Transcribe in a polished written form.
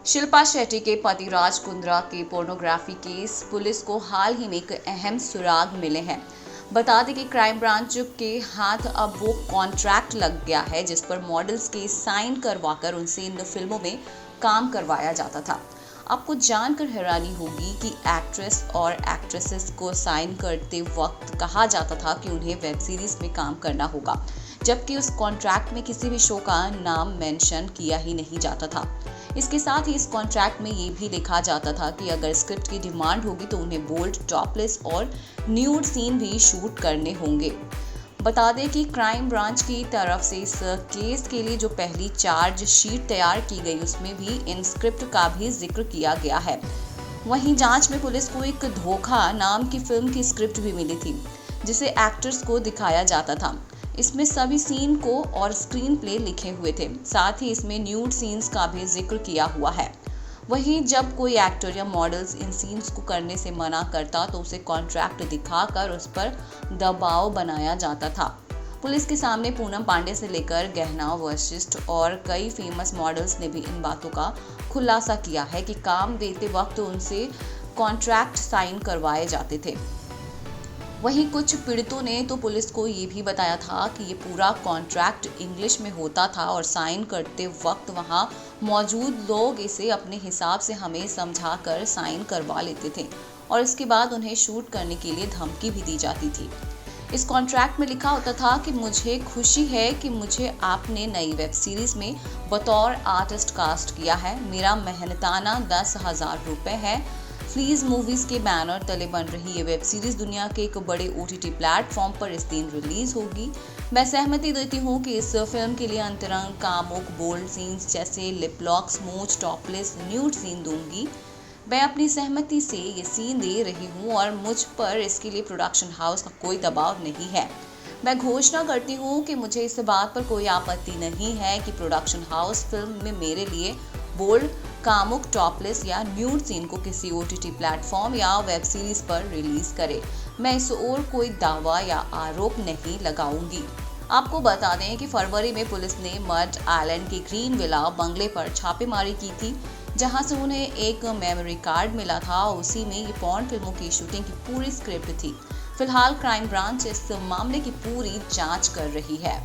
शिल्पा शेट्टी के पति राज कुंद्रा के पोर्नोग्राफी केस पुलिस को हाल ही में एक अहम सुराग मिले हैं। बता दें कि क्राइम ब्रांच के हाथ अब वो कॉन्ट्रैक्ट लग गया है जिस पर मॉडल्स के साइन करवाकर उनसे इन फिल्मों में काम करवाया जाता था। आपको जानकर हैरानी होगी कि एक्ट्रेस और एक्ट्रेसेस को साइन करते वक्त कहा जाता था कि उन्हें वेब सीरीज में काम करना होगा, जबकि उस कॉन्ट्रैक्ट में किसी भी शो का नाम मेंशन किया ही नहीं जाता था। इसके साथ ही इस कॉन्ट्रैक्ट में ये भी लिखा जाता था कि अगर स्क्रिप्ट की डिमांड होगी तो उन्हें बोल्ड, टॉपलेस और न्यूड सीन भी शूट करने होंगे। बता दें कि क्राइम ब्रांच की तरफ से इस केस के लिए जो पहली चार्ज शीट तैयार की गई उसमें भी इन स्क्रिप्ट का भी जिक्र किया गया है। वहीं जांच में पुलिस को एक धोखा नाम की फिल्म की स्क्रिप्ट भी मिली थी जिसे एक्टर्स को दिखाया जाता था। इसमें सभी सीन को और स्क्रीन प्ले लिखे हुए थे, साथ ही इसमें न्यूड सीन्स का भी जिक्र किया हुआ है। वहीं जब कोई एक्टर या मॉडल्स इन सीन्स को करने से मना करता तो उसे कॉन्ट्रैक्ट दिखाकर उस पर दबाव बनाया जाता था। पुलिस के सामने पूनम पांडे से लेकर गहना वशिष्ठ और कई फेमस मॉडल्स ने भी इन बातों का खुलासा किया है कि काम देते वक्त उनसे कॉन्ट्रैक्ट साइन करवाए जाते थे। वहीं कुछ पीड़ितों ने तो पुलिस को ये भी बताया था कि ये पूरा कॉन्ट्रैक्ट इंग्लिश में होता था और साइन करते वक्त वहाँ मौजूद लोग इसे अपने हिसाब से हमें समझाकर साइन करवा लेते थे और इसके बाद उन्हें शूट करने के लिए धमकी भी दी जाती थी। इस कॉन्ट्रैक्ट में लिखा होता था कि मुझे खुशी है कि मुझे आपने नई वेब सीरीज में बतौर आर्टिस्ट कास्ट किया है। मेरा मेहनताना 10,000 रुपये है। फ्लीज मूवीज के बैनर तले बन रही ये वेब सीरीज दुनिया के एक बड़े OTT प्लेटफॉर्म पर इस दिन रिलीज होगी। मैं सहमति देती हूँ कि इस फिल्म के लिए अंतरंग, कामुक, बोल्ड सीन्स जैसे lip lock, smooch, topless, nude scene दूंगी। मैं अपनी सहमति से ये सीन दे रही हूँ और मुझ पर इसके लिए प्रोडक्शन हाउस का कोई दबाव नहीं है। मैं घोषणा करती हूँ कि मुझे इस बात पर कोई आपत्ति नहीं है कि प्रोडक्शन हाउस फिल्म में मेरे लिए बोल्ड, कामुक, टॉपलेस या न्यूड सीन को किसी OTT प्लेटफॉर्म या वेब सीरीज पर रिलीज करे। मैं इस ओर कोई दावा या आरोप नहीं लगाऊंगी। आपको बता दें कि फरवरी में पुलिस ने मड आइलैंड के ग्रीन विला बंगले पर छापेमारी की थी, जहां से उन्हें एक मेमोरी कार्ड मिला था। उसी में ये पॉर्न फिल्मों की शूटिंग की पूरी स्क्रिप्ट थी। फिलहाल क्राइम ब्रांच इस मामले की पूरी जांच कर रही है।